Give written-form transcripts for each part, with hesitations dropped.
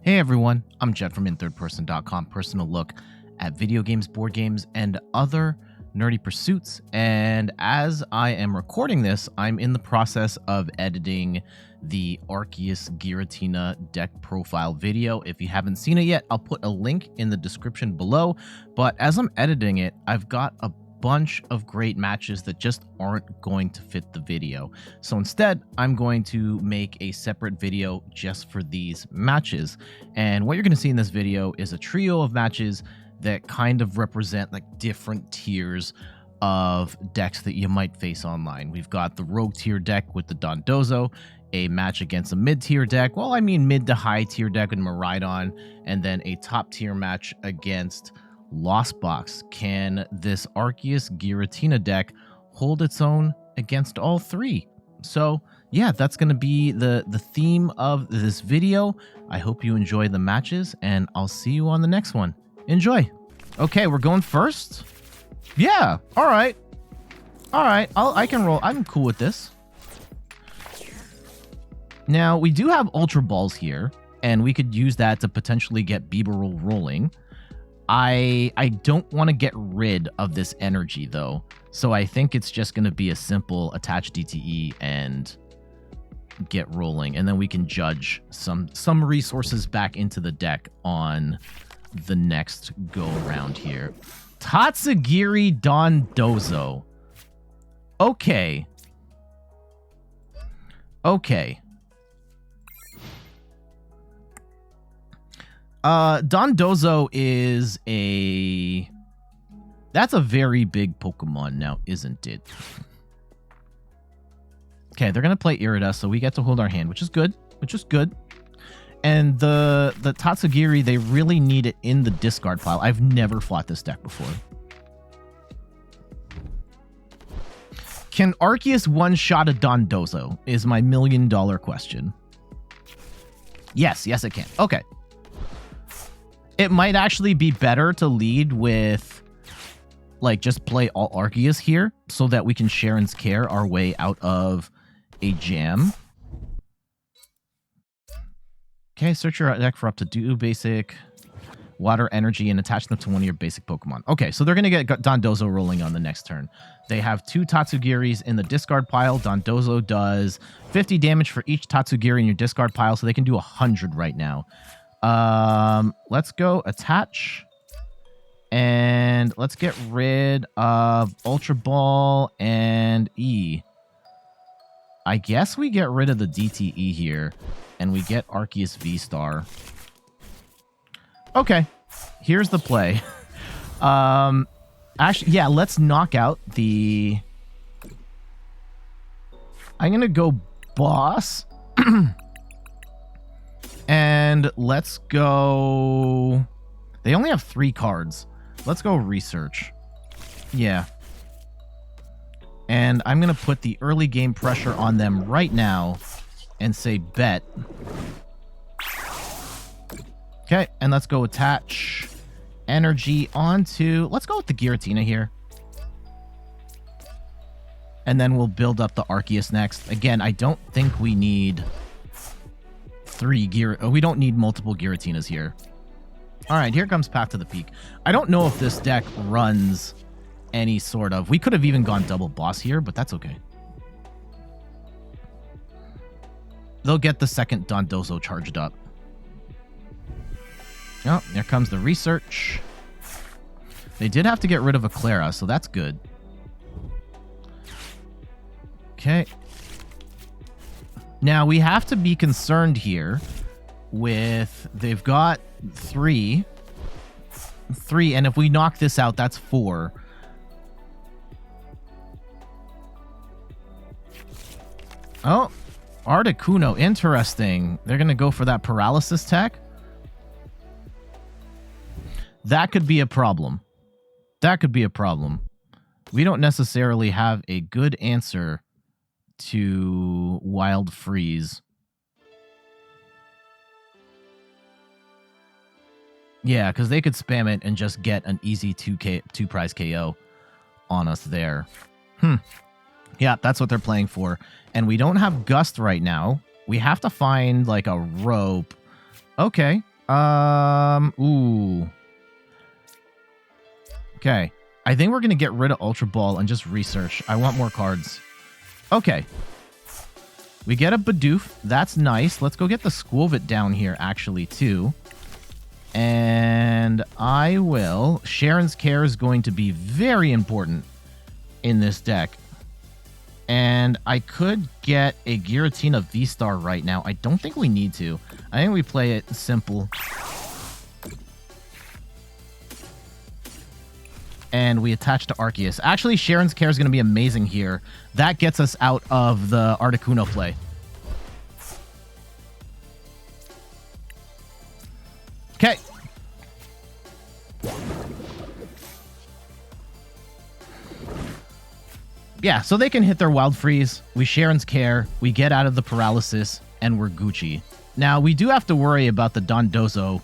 Hey everyone, I'm Jed from InThirdPerson.com, personal look at video games, board games, and other nerdy pursuits. And as I am recording this, I'm in the process of editing the Arceus Giratina deck profile video. If you haven't seen it yet, I'll put a link in the description below. But as I'm editing it, I've got a bunch of great matches that just aren't going to fit the video. So instead, I'm going to make a separate video just for these matches. And what you're going to see in this video is a trio of matches that kind of represent like different tiers of decks that you might face online. We've got the rogue tier deck with the Dondozo, a match against a mid-tier deck, well, I mean mid to high tier deck with Miraidon, and then a top tier match against Lost Box. Can this Arceus Giratina deck hold its own against all three? So yeah, that's going to be the theme of this video. I hope you enjoy the matches, and I'll see you on the next one. Enjoy. Okay, we're going first. Yeah, all right. I can roll. I'm cool with this. Now, we do have Ultra Balls here, and we could use that to potentially get Bibarel rolling. I don't want to get rid of this energy, though, so I think it's just going to be a simple attach DTE and get rolling, and then we can judge some resources back into the deck on the next go-around here. Tatsugiri Dondozo. Okay. Dondozo is that's a very big Pokemon now, isn't it? Okay, they're gonna play Miraidon, so we get to hold our hand, which is good. And the Tatsugiri, they really need it in the discard pile. I've never fought this deck before. Can Arceus one-shot a Dondozo is my million-dollar question. Yes, it can. Okay. It might actually be better to lead with, like, just play all Arceus here so that we can Cheren's Care our way out of a jam. Okay, search your deck for up to 2 basic water energy and attach them to one of your basic Pokemon. Okay, so they're going to get Dondozo rolling on the next turn. They have 2 Tatsugiris in the discard pile. Dondozo does 50 damage for each Tatsugiri in your discard pile, so they can do 100 right now. Let's go attach. And let's get rid of Ultra Ball and E. I guess we get rid of the DTE here, and we get Arceus V-STAR. Okay, here's the play. Actually, yeah, let's knock out the... I'm gonna go boss. And let's go... They only have 3 cards. Let's go research. Yeah. And I'm going to put the early game pressure on them right now and say bet. Okay, and let's go attach energy onto... Let's go with the Giratina here. And then we'll build up the Arceus next. Again, I don't think we need... we don't need multiple Giratinas here. All right, here comes Path to the Peak. I don't know if this deck runs any sort of... We could have even gone double boss here, but that's okay. They'll get the second Dondozo charged up. Oh, there comes the research. They did have to get rid of a Clara, so that's good. Okay. Now, we have to be concerned here with... They've got 3, and if we knock this out, that's 4. Oh, Articuno, interesting. They're going to go for that paralysis tech. That could be a problem. We don't necessarily have a good answer to Wild Freeze. Yeah, because they could spam it and just get an easy 2 prize KO on us there. Yeah, that's what they're playing for. And we don't have Gust right now. We have to find like a rope. Okay. Ooh. Okay. I think we're going to get rid of Ultra Ball and just research. I want more cards. Okay. We get a Bidoof. That's nice. Let's go get the Skwovet down here, actually, too. And I will... Cheren's Care is going to be very important in this deck. And I could get a Giratina VSTAR right now. I don't think we need to. I think we play it simple. And we attach to Arceus. Actually, Cheren's Care is going to be amazing here. That gets us out of the Articuno play. Okay. Yeah, so they can hit their Wild Freeze. We Cheren's Care. We get out of the paralysis, and we're Gucci. Now, we do have to worry about the Dondozo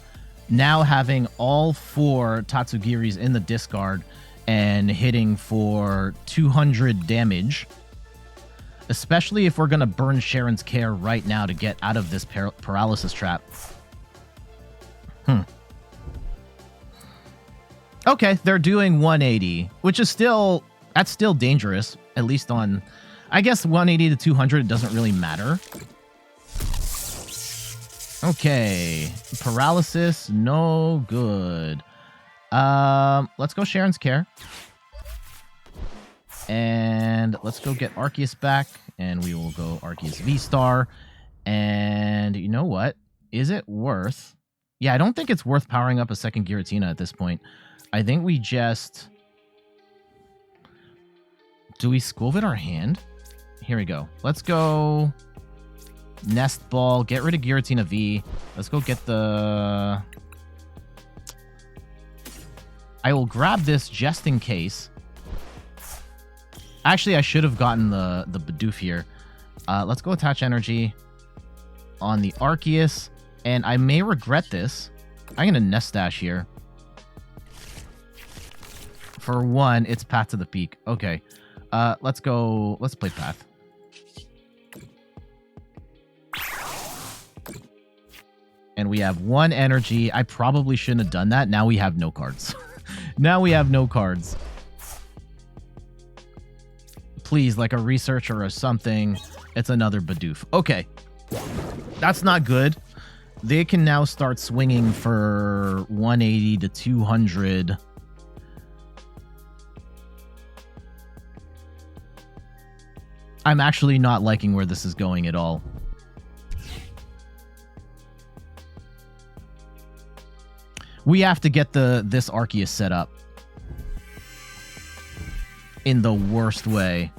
now having all 4 Tatsugiris in the discard and hitting for 200 damage. Especially if we're going to burn Cheren's Care right now to get out of this paralysis trap. Okay, they're doing 180, which is still... That's still dangerous, at least on... I guess 180 to 200, it doesn't really matter. Okay. Paralysis, no good. Let's go Cheren's Care. And let's go get Arceus back. And we will go Arceus VSTAR. And you know what? Is it worth... Yeah, I don't think it's worth powering up a second Giratina at this point. I think we just... Do we Skwovet our hand? Here we go. Let's go Nest Ball. Get rid of Giratina V. Let's go get the... I will grab this just in case. Actually, I should have gotten the Bidoof here. Let's go attach energy on the Arceus. And I may regret this. I'm going to Nest Dash here. For 1, it's Path to the Peak. Okay. Let's go. Let's play Path. And we have 1 energy. I probably shouldn't have done that. Now we have no cards. Now we have no cards. Please, like a researcher or something. It's another Bidoof. Okay. That's not good. They can now start swinging for 180 to 200. I'm actually not liking where this is going at all. We have to get this Arceus set up in the worst way.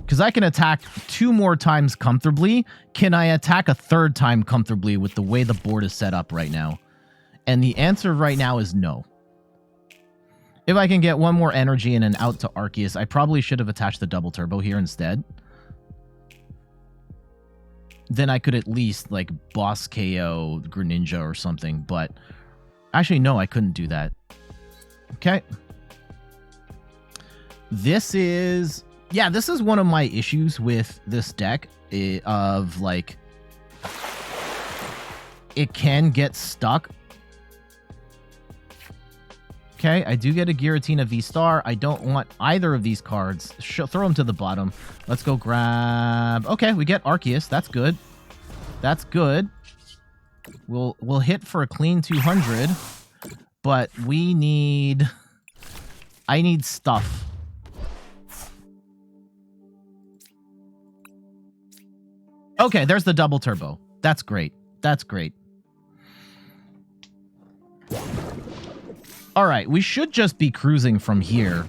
Because I can attack 2 more times comfortably. Can I attack a 3rd time comfortably with the way the board is set up right now? And the answer right now is no. If I can get 1 more energy and an out to Arceus, I probably should have attached the double turbo here instead. Then I could at least, like, boss KO Greninja or something, but... Actually, no, I couldn't do that. Okay. This is... Yeah, this is one of my issues with this deck, of, like... It can get stuck. Okay, I do get a Giratina VSTAR. I don't want either of these cards. Throw them to the bottom. Let's go grab... Okay, we get Arceus. That's good. That's good. We'll hit for a clean 200, but we need... I need stuff. Okay, there's the double turbo. That's great. That's great. All right, we should just be cruising from here.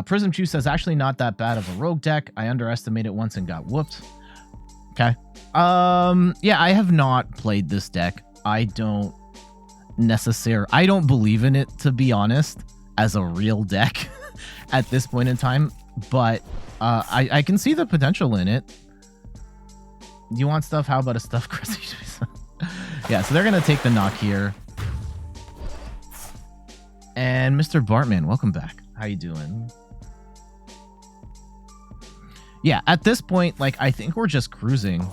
Prism Chew says, actually not that bad of a rogue deck. I underestimated it once and got whooped. Okay. Yeah, I have not played this deck. I don't believe in it, to be honest, as a real deck at this point in time. But I can see the potential in it. You want stuff? How about a stuffed Crusty? Yeah, so they're going to take the knock here. And Mr. Bartman, welcome back. How you doing? Yeah, at this point, like, I think we're just cruising.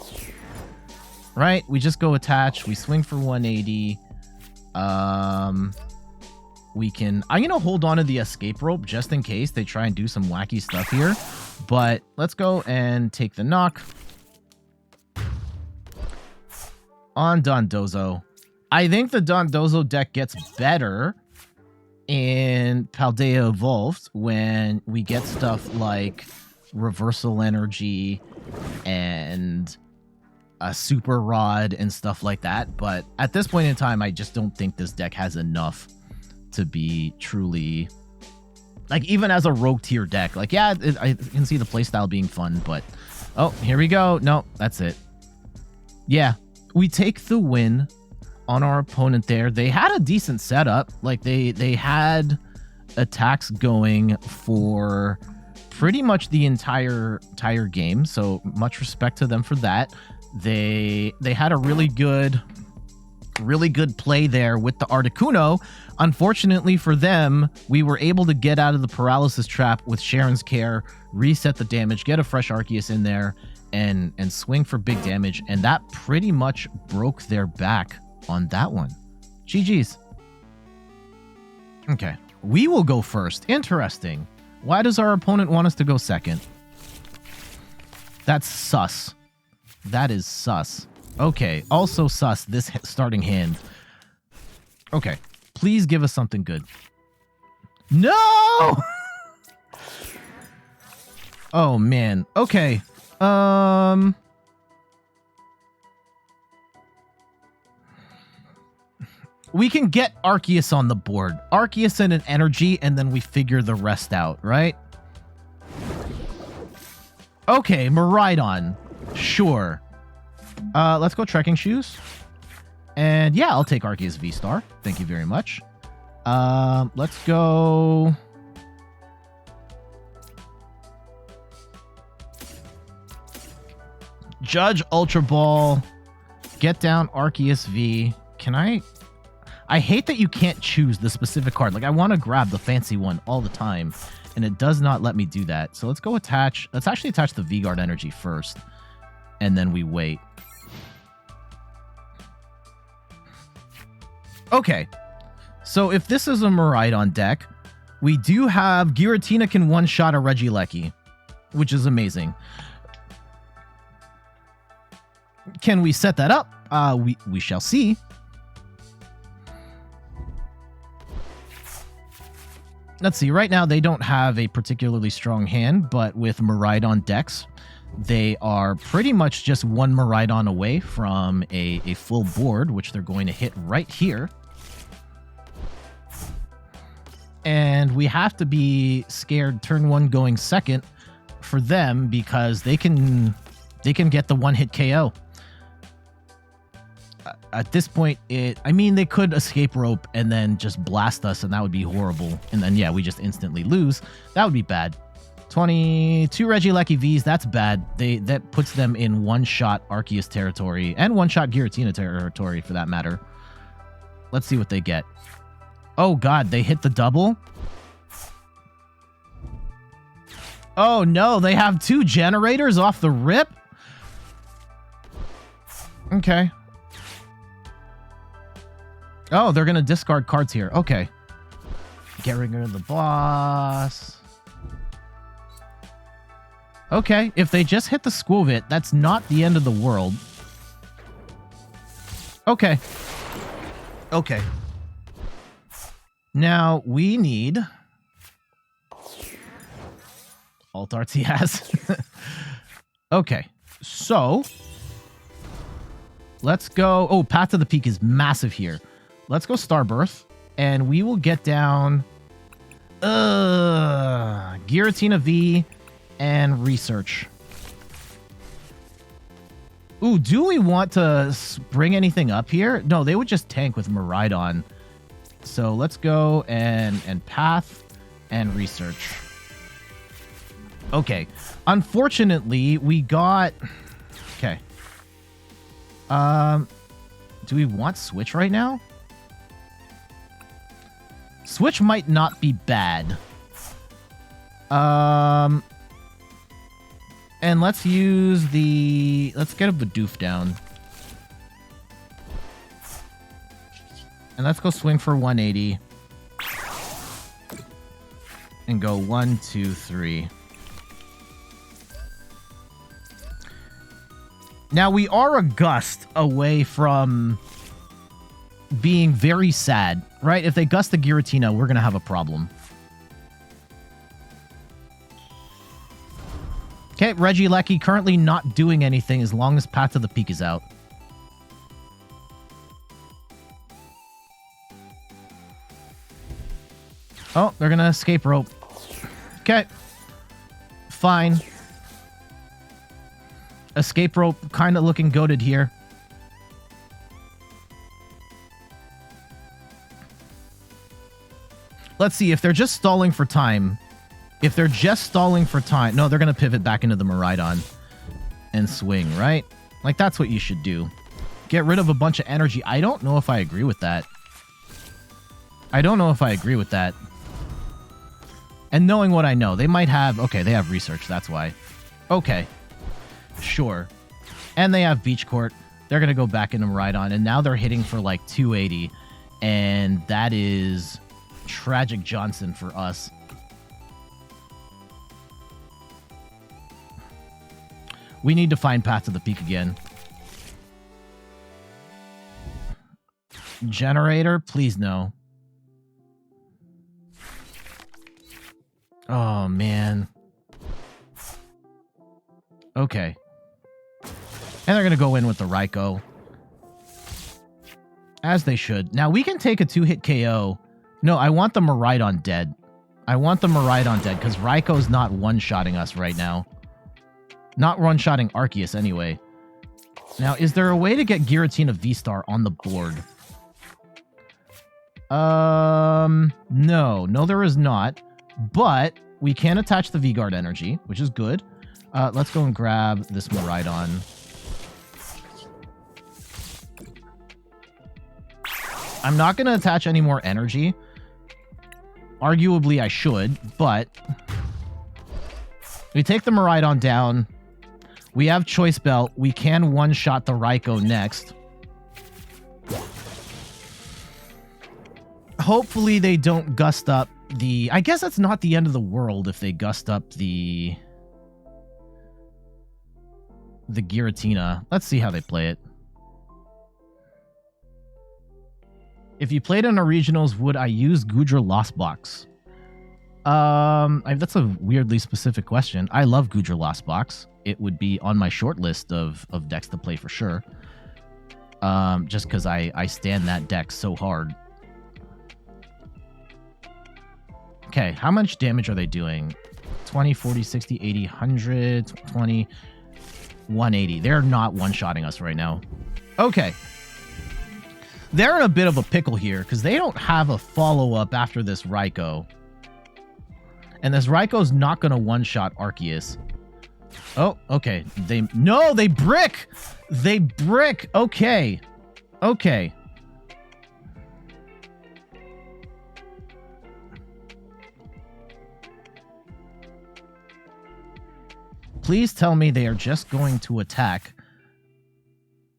Right? We just go attach. We swing for 180. We can... I'm going to hold on to the escape rope just in case they try and do some wacky stuff here. But let's go and take the knock on Dondozo. I think the Dondozo deck gets better in Paldea Evolved when we get stuff like Reversal Energy and a Super Rod and stuff like that. But at this point in time, I just don't think this deck has enough to be truly... Like, even as a rogue tier deck. Like, yeah, I can see the playstyle being fun, but... Oh, here we go. No, that's it. Yeah, we take the win on our opponent there. They had a decent setup. Like, they had attacks going for pretty much the entire game, so much respect to them for that. They had a really good play there with the Articuno. Unfortunately for them, we were able to get out of the paralysis trap with Cheren's care, reset the damage, get a fresh Arceus in there, and swing for big damage, and that pretty much broke their back on that one. GG's. Okay, we will go first. Interesting. Why does our opponent want us to go second? That's sus. That is sus. Okay, also sus, this starting hand. Okay, please give us something good. No! Oh, man. Okay. We can get Arceus on the board. Arceus and an energy, and then we figure the rest out, right? Okay, Miraidon. Sure. Let's go Trekking Shoes. And yeah, I'll take Arceus V-STAR. Thank you very much. Let's go... Judge Ultra Ball. Get down Arceus V. Can I hate that you can't choose the specific card. Like, I want to grab the fancy one all the time, and it does not let me do that. So let's go attach. Let's actually attach the V-Guard energy first, and then we wait. Okay, so if this is a Miraidon deck, we do have Giratina can one-shot a Regieleki, which is amazing. Can we set that up? We shall see. Let's see. Right now, they don't have a particularly strong hand, but with Miraidon decks, they are pretty much just one Miraidon away from a full board, which they're going to hit right here. And we have to be scared turn one going second for them because they can get the one-hit KO. At this point, I mean, they could escape rope and then just blast us, and that would be horrible. And then, yeah, we just instantly lose. That would be bad. 22 Regieleki Vs, that's bad. That puts them in one-shot Arceus territory, and one-shot Giratina territory, for that matter. Let's see what they get. Oh, God, they hit the double? Oh, no, they have two generators off the rip? Okay. Oh, they're going to discard cards here. Okay. Get rid of the boss. Okay, if they just hit the Skwovet, that's not the end of the world. Okay. Okay. Now, we need... Alt RTS. Okay, so... Let's go... Oh, Path to the Peak is massive here. Let's go Starbirth, and we will get down... Giratina V and Research. Ooh, do we want to bring anything up here? No, they would just tank with Miraidon. So let's go and Path and Research. Okay. Unfortunately, we got... Okay. Do we want Switch right now? Switch might not be bad. And And let's use the... Let's get a Bidoof down. And let's go swing for 180. And go 1, 2, 3. Now, we are a gust away from being very sad, right? If they gust the Giratina, we're going to have a problem. Okay, Regieleki currently not doing anything as long as Path to the Peak is out. Oh, they're going to Escape Rope. Okay. Fine. Escape Rope kind of looking goated here. Let's see, if they're just stalling for time... If they're just stalling for time... No, they're going to pivot back into the Miraidon and swing, right? Like, that's what you should do. Get rid of a bunch of energy. I don't know if I agree with that. I don't know if I agree with that. And knowing what I know, they might have... Okay, they have research, that's why. Okay. Sure. And they have Beach Court. They're going to go back into Miraidon, and now they're hitting for, like, 280. And that is Tragic Johnson for us. We need to find Path to the Peak again. Generator, please no. Oh, man. Okay. And they're going to go in with the Raikou. As they should. Now, we can take a 2-hit KO. No, I want the Miraidon dead. I want the Miraidon dead, because Raikou's not one-shotting us right now. Not one-shotting Arceus, anyway. Now, is there a way to get Giratina VSTAR on the board? No. No, there is not. But we can attach the V-Guard energy, which is good. Let's go and grab this Miraidon. I'm not going to attach any more energy. Arguably, I should, but... We take the Miraidon down. We have Choice Belt. We can one-shot the Raikou next. Hopefully they don't gust up the... I guess that's not the end of the world if they gust up the Giratina. Let's see how they play it. If you played in a regionals, would I use Goodra Lost Box? That's a weirdly specific question. I love Goodra Lost Box. It would be on my short list of decks to play for sure. Just because I stand that deck so hard. Okay, how much damage are they doing? 20, 40, 60, 80, 100, 20, 180. They're not one-shotting us right now. Okay. They're in a bit of a pickle here, because they don't have a follow-up after this Raikou. And this Raikou's not going to one-shot Arceus. Oh, okay. They brick! They brick! Okay. Okay. Please tell me they are just going to attack.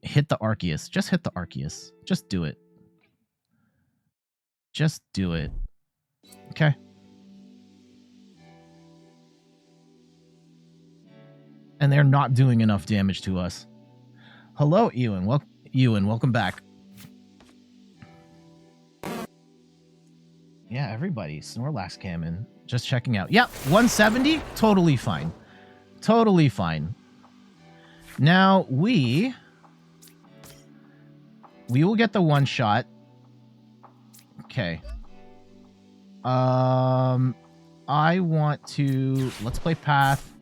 Hit the Arceus. Just hit the Arceus. Just do it. Just do it. Okay. And they're not doing enough damage to us. Hello, Ewan. Welcome back. Yeah, everybody. Snorlax Cammon. Just checking out. Yeah, 170? Totally fine. Totally fine. Now, we will get the one shot. Okay. I want to... Let's play Path.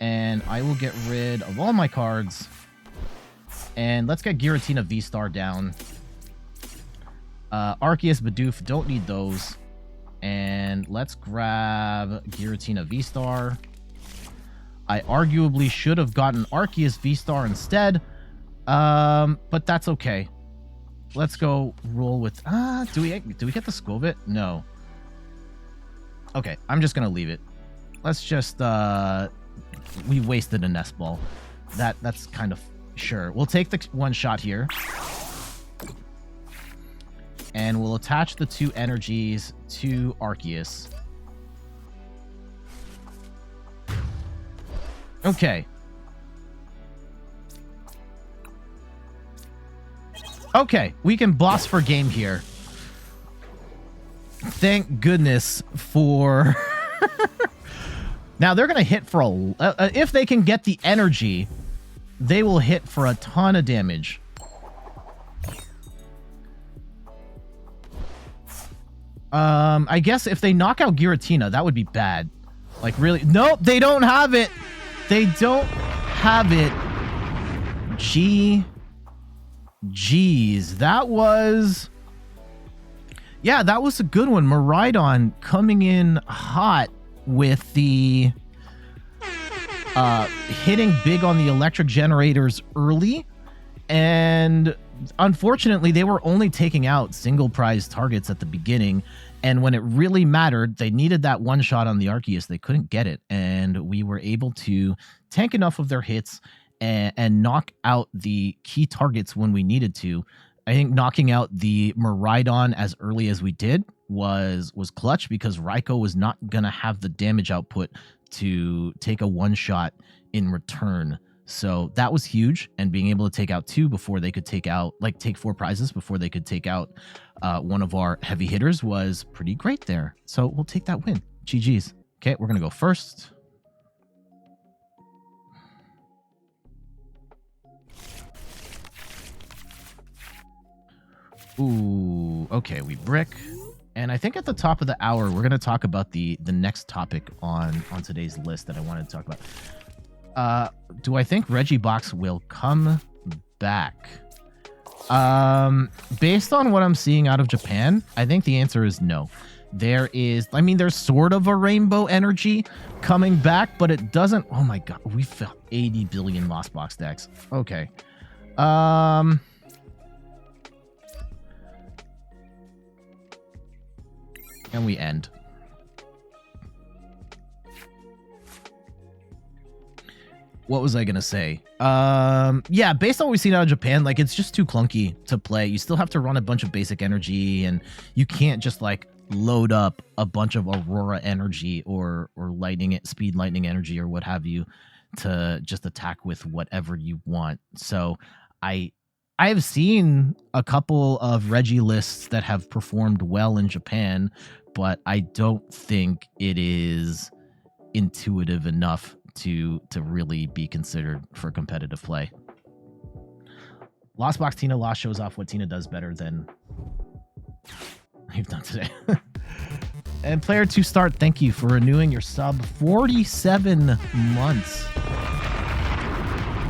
And I will get rid of all my cards. And let's get Giratina VSTAR down. Arceus, Bidoof, don't need those. And let's grab Giratina VSTAR. I arguably should have gotten Arceus VSTAR instead. But that's okay. Let's go roll with... do we get the Skwovet? No. Okay, I'm just going to leave it. Let's just we wasted a Nest Ball. That's kind of sure. We'll take the one shot here. And we'll attach the 2 energies to Arceus. Okay. Okay, we can boss for game here. Thank goodness for... Now, they're going to hit for a... if they can get the energy, they will hit for a ton of damage. I guess if they knock out Giratina, that would be bad. Like, really? Nope, they don't have it. They don't have it. Jeez, that was... Yeah, that was a good one. Miraidon coming in hot with the... hitting big on the electric generators early. And unfortunately, they were only taking out single prize targets at the beginning. And when it really mattered, they needed that one shot on the Arceus. They couldn't get it. And we were able to tank enough of their hits and knock out the key targets when we needed to. I think knocking out the Miraidon as early as we did was clutch, because Raikou was not going to have the damage output to take a one shot in return. So that was huge, and being able to take out 2 before they could take out, like, take 4 prizes before they could take out one of our heavy hitters was pretty great there. So we'll take that win. GG's. Okay, we're going to go first. Ooh, okay, we brick. And I think at the top of the hour, we're going to talk about the next topic on today's list that I wanted to talk about. Do I think Regibox will come back? Based on what I'm seeing out of Japan, I think the answer is no. There's sort of a rainbow energy coming back, but it doesn't... Oh my god, we felt 80 billion Lost Box decks. Okay. And we end. What was I gonna say? Yeah, based on what we've seen out of Japan, like, it's just too clunky to play. You still have to run a bunch of basic energy, and you can't just, like, load up a bunch of Aurora energy or speed lightning energy or what have you to just attack with whatever you want. So I've seen a couple of Reggie lists that have performed well in Japan, but I don't think it is intuitive enough to really be considered for competitive play. Lost Box Tina Lost shows off what Tina does better than we've done today. And Player 2 Start, thank you for renewing your sub. 47 months.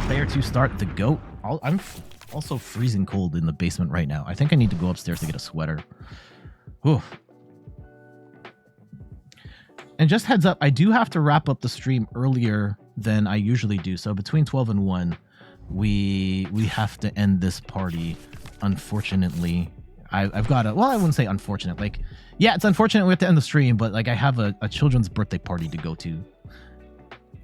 Player 2 Start, the GOAT. I'm also freezing cold in the basement right now. I think I need to go upstairs to get a sweater. Whew. And just heads up, I do have to wrap up the stream earlier than I usually do. So between 12 and 1, we have to end this party, unfortunately. I've got a... Well, I wouldn't say unfortunate. Like, yeah, it's unfortunate we have to end the stream, but, like, I have a children's birthday party to go to.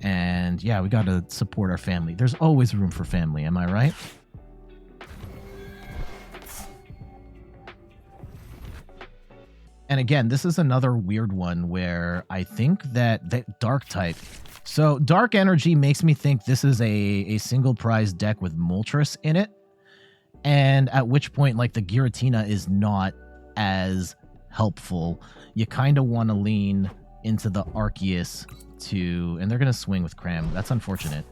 And, yeah, we got to support our family. There's always room for family, am I right? And again, this is another weird one where I think that Dark type... So Dark Energy makes me think this is a single prize deck with Moltres in it. And at which point, like, the Giratina is not as helpful. You kind of want to lean into the Arceus to... And they're going to swing with Cram. That's unfortunate.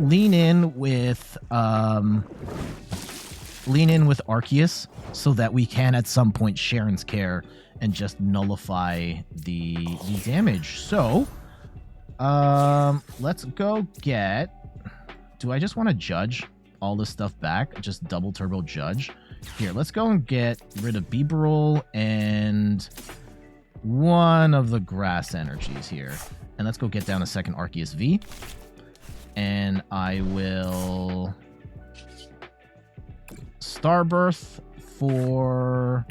Lean in with Arceus so that we can at some point Cheren's Care and just nullify the damage. So, let's go get... Do I just want to judge all this stuff back? Just double turbo judge? Here, let's go and get rid of Bibarel and one of the grass energies here. And let's go get down a second Arceus V. And I will... Starbirth for...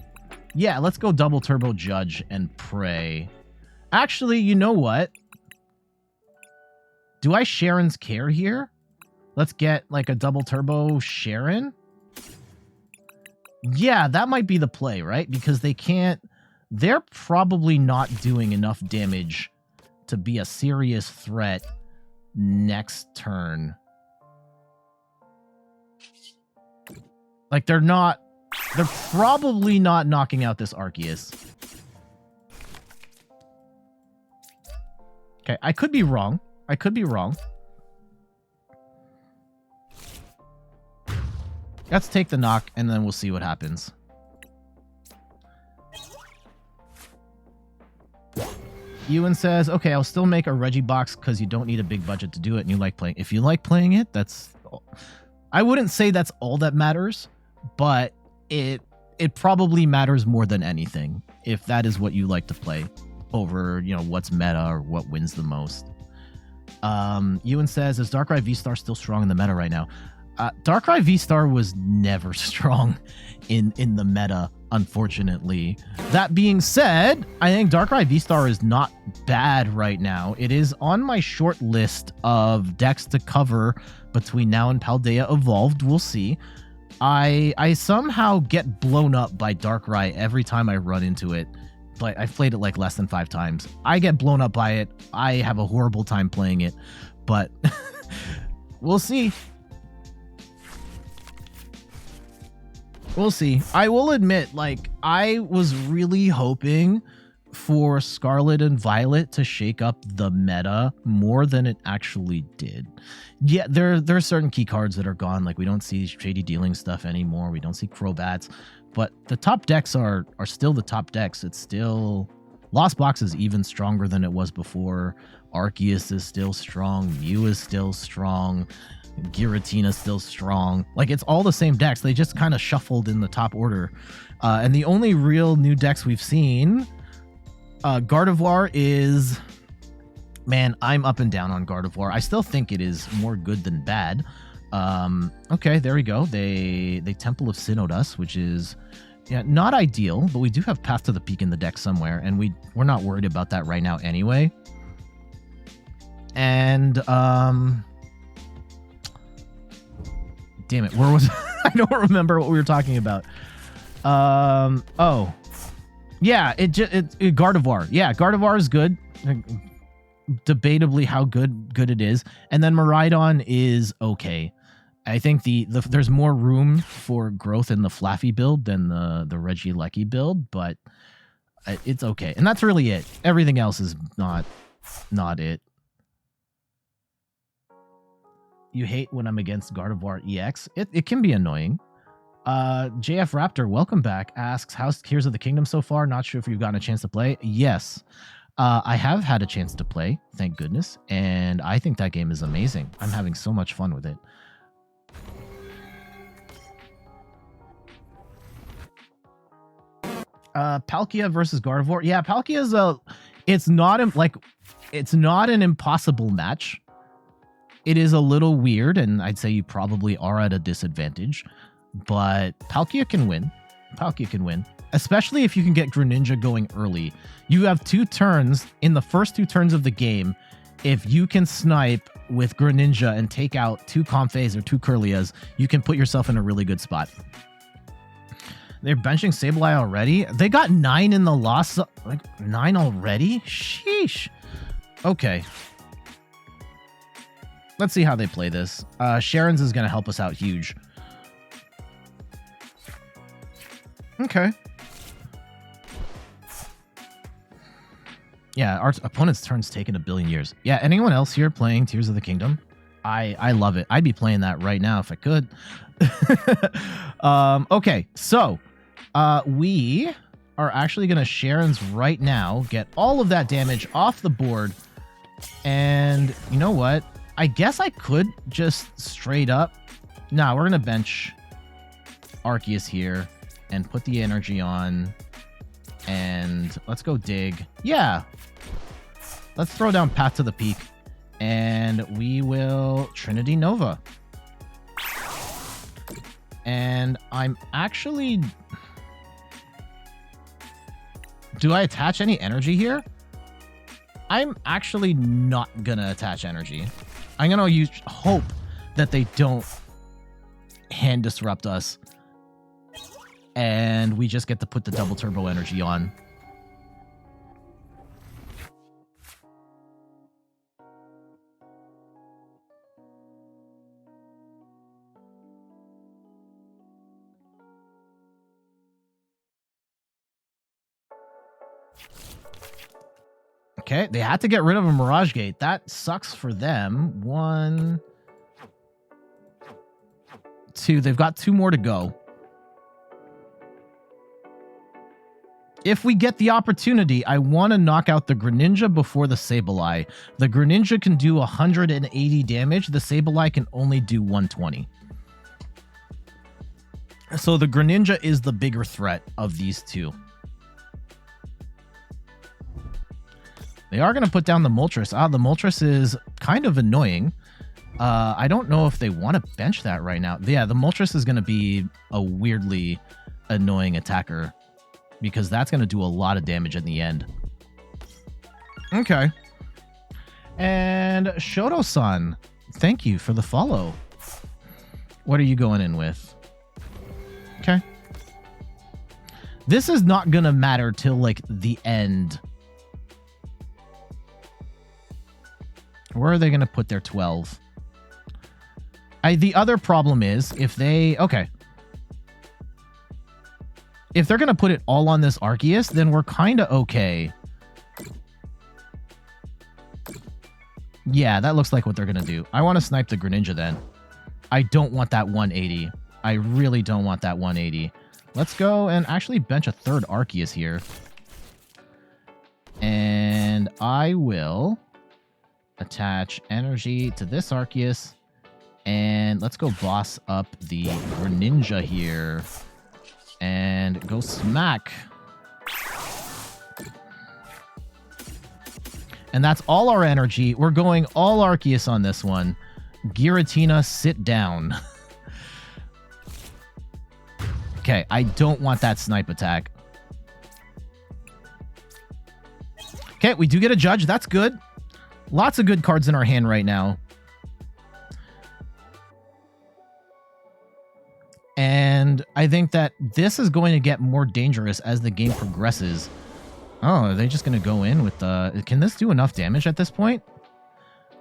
Yeah, let's go double turbo judge and pray. Actually, you know what? Do I Cheren's Care here? Let's get like a double turbo Cheren. Yeah, that might be the play, right? Because they can't... They're probably not doing enough damage to be a serious threat next turn. Like, they're probably not knocking out this Arceus. Okay, I could be wrong. I could be wrong. Let's take the knock, and then we'll see what happens. Ewan says, okay, I'll still make a Regibox because you don't need a big budget to do it, and you like playing. If you like playing it, that's... I wouldn't say that's all that matters, but it probably matters more than anything if that is what you like to play over, you know, what's meta or what wins the most. Ewan says, is Darkrai V-Star still strong in the meta right now? Darkrai V-Star was never strong in the meta, unfortunately. That being said, I think Darkrai V-Star is not bad right now. It is on my short list of decks to cover between now and Paldea Evolved. We'll see. I somehow get blown up by Darkrai every time I run into it. But I've played it like less than 5 times. I get blown up by it. I have a horrible time playing it. But we'll see. We'll see. I will admit, like, I was really hoping for Scarlet and Violet to shake up the meta more than it actually did. Yeah, there are certain key cards that are gone. Like, we don't see Shady Dealing stuff anymore. We don't see Crobats. But the top decks are still the top decks. It's still... Lost Box is even stronger than it was before. Arceus is still strong. Mew is still strong. Giratina still strong. Like, it's all the same decks. They just kind of shuffled in the top order. And the only real new decks we've seen... Gardevoir is... Man, I'm up and down on Gardevoir. I still think it is more good than bad. Okay, there we go. They Temple of Synodus, which is not ideal, but we do have Path to the Peak in the deck somewhere, and we're not worried about that right now anyway. And damn it, where was I don't remember what we were talking about. Oh. Yeah, it Gardevoir. Yeah, Gardevoir is good. Debatably how good it is. And then Miraidon is okay. I think there's more room for growth in the Flaffy build than the Regieleki build, but it's okay. And that's really it. Everything else is not it. You hate when I'm against Gardevoir EX. It can be annoying. JF Raptor, welcome back, asks, how's Tears of the Kingdom so far? Not sure if you've gotten a chance to play. Yes, I have had a chance to play, thank goodness, and I think that game is amazing. I'm having so much fun with it. Palkia versus Gardevoir. Yeah, Palkia's it's not an impossible match. It is a little weird, and I'd say you probably are at a disadvantage. But Palkia can win. Palkia can win. Especially if you can get Greninja going early. You have 2 turns in the first 2 turns of the game. If you can snipe with Greninja and take out 2 Comfeys or 2 Kirlias, you can put yourself in a really good spot. They're benching Sableye already? They got 9 in the loss. Like, 9 already? Sheesh. Okay. Let's see how they play this. Cheren's is going to help us out huge. Okay. Yeah, our opponent's turn's taken 1 billion years. Yeah, anyone else here playing Tears of the Kingdom? I love it. I'd be playing that right now if I could. Okay, so we are actually going to Cheren's right now, get all of that damage off the board. And you know what? I guess I could just straight up... Nah, we're going to bench Arceus here and put the energy on, and let's go dig. Yeah, let's throw down Path to the Peak, and we will Trinity Nova. And I'm actually... Do I attach any energy here? I'm actually not gonna attach energy. I'm gonna hope that they don't hand disrupt us, and we just get to put the double turbo energy on. Okay, they had to get rid of a Mirage Gate. That sucks for them. 1, 2. They've got 2 more to go. If we get the opportunity, I want to knock out the Greninja before the Sableye. The Greninja can do 180 damage. The Sableye can only do 120. So the Greninja is the bigger threat of these two. They are going to put down the Moltres. The Moltres is kind of annoying. I don't know if they want to bench that right now. Yeah, the Moltres is going to be a weirdly annoying attacker because that's going to do a lot of damage in the end. Okay. And Shoto-san, thank you for the follow. What are you going in with? Okay. This is not going to matter till like the end. Where are they going to put their 12? The other problem is if they... Okay. If they're going to put it all on this Arceus, then we're kind of okay. Yeah, that looks like what they're going to do. I want to snipe the Greninja then. I don't want that 180. I really don't want that 180. Let's go and actually bench a third Arceus here. And I will attach energy to this Arceus. And let's go boss up the Greninja here. And go smack. And that's all our energy. We're going all Arceus on this one. Giratina, sit down. Okay, I don't want that snipe attack. Okay, we do get a judge. That's good. Lots of good cards in our hand right now. And I think that this is going to get more dangerous as the game progresses. Oh, are they just going to go in with the... Can this do enough damage at this point?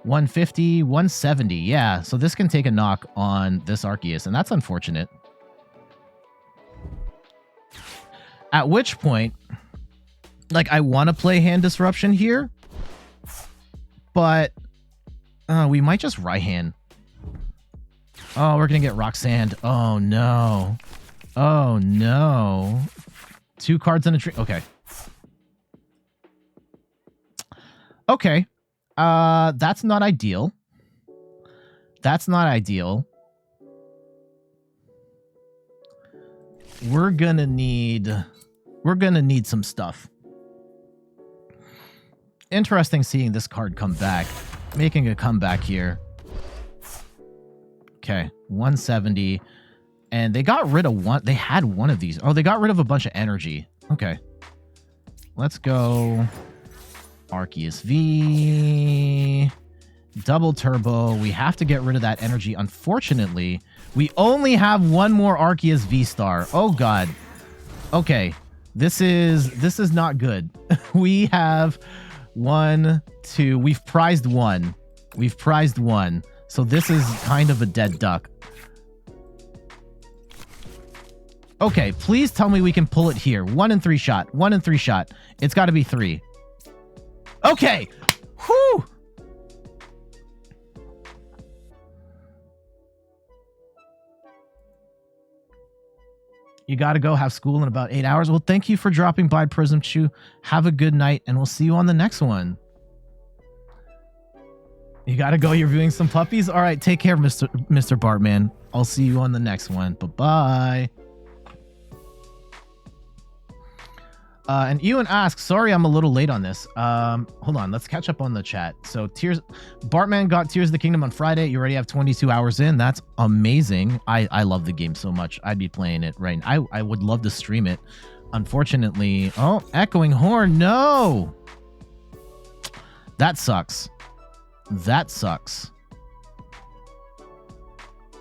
150, 170. Yeah, so this can take a knock on this Arceus, and that's unfortunate. At which point, like, I want to play Hand Disruption here, but we might just Raihan. Oh, we're going to get Rock Sand. Oh, no. Oh, no. 2 cards in a tree. Okay. Okay. That's not ideal. That's not ideal. We're going to need some stuff. Interesting seeing this card come back. Making a comeback here. Okay, 170. And they got rid of one. They had one of these. Oh, they got rid of a bunch of energy. Okay. Let's go. Arceus V. Double turbo. We have to get rid of that energy. Unfortunately, we only have one more Arceus V-Star. Oh, God. Okay. This is not good. We have 1, 2. We've prized one. We've prized one. So this is kind of a dead duck. Okay, please tell me we can pull it here. 1 in 3 shot. 1 in 3 shot. It's got to be 3. Okay. Whew. You got to go have school in about 8 hours. Well, thank you for dropping by, Prism Chew. Have a good night, and we'll see you on the next one. You gotta go. You're viewing some puppies. All right, take care, Mr. Bartman. I'll see you on the next one. Bye-bye. And Ewan asks, sorry, I'm a little late on this. Hold on, let's catch up on the chat. So Bartman got Tears of the Kingdom on Friday. You already have 22 hours in. That's amazing. I love the game so much. I'd be playing it right now. I would love to stream it. Unfortunately, oh, Echoing Horn, no. That sucks. That sucks.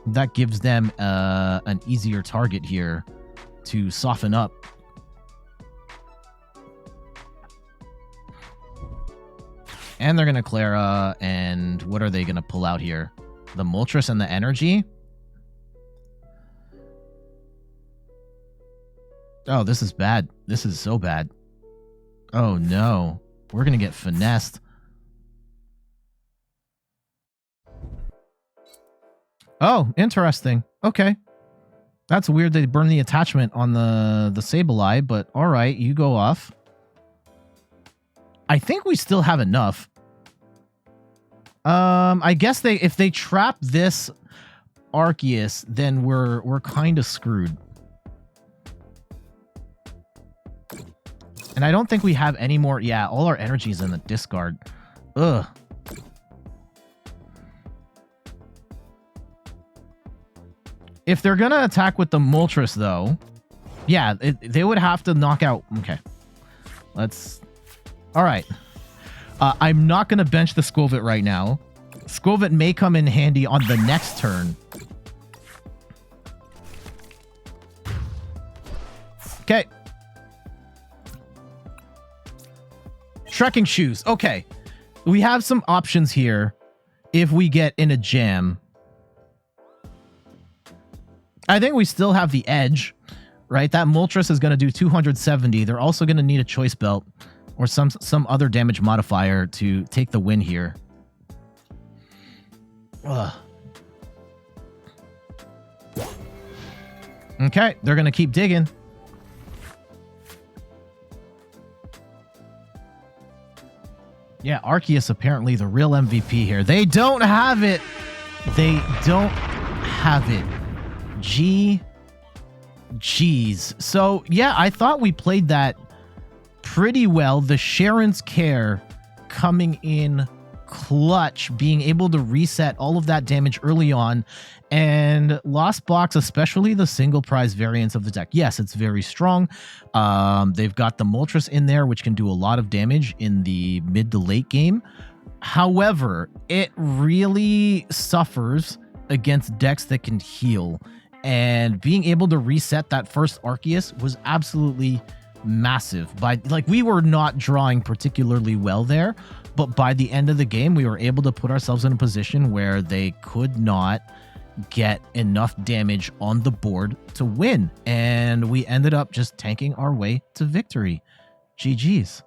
That gives them an easier target here to soften up. And they're going to Clara, and what are they going to pull out here? The Moltres and the Energy? Oh, this is bad. This is so bad. Oh, no. We're going to get finessed. Oh, interesting. Okay. That's weird they burned the attachment on the Sableye, but all right, you go off. I think we still have enough. I guess if they trap this Arceus, then we're kind of screwed. And I don't think we have any more. Yeah, all our energy is in the discard. Ugh. If they're going to attack with the Moltres, though, yeah, they would have to knock out. Okay. Let's... All right. I'm not going to bench the Skwovet right now. Skwovet may come in handy on the next turn. Okay. Trekking Shoes. Okay. We have some options here if we get in a jam. I think we still have the edge, right? That Moltres is going to do 270. They're also going to need a Choice Belt or some other damage modifier to take the win here. Ugh. Okay, they're going to keep digging. Yeah, Arceus apparently the real MVP here. They don't have it. They don't have it. GG's. So, yeah, I thought we played that pretty well. The Cheren's Care coming in clutch, being able to reset all of that damage early on, and Lost Box, especially the single prize variants of the deck. Yes, it's very strong. They've got the Moltres in there, which can do a lot of damage in the mid to late game. However, it really suffers against decks that can heal. And being able to reset that first Arceus was absolutely massive. We were not drawing particularly well there, but by the end of the game, we were able to put ourselves in a position where they could not get enough damage on the board to win. And we ended up just tanking our way to victory. GG's.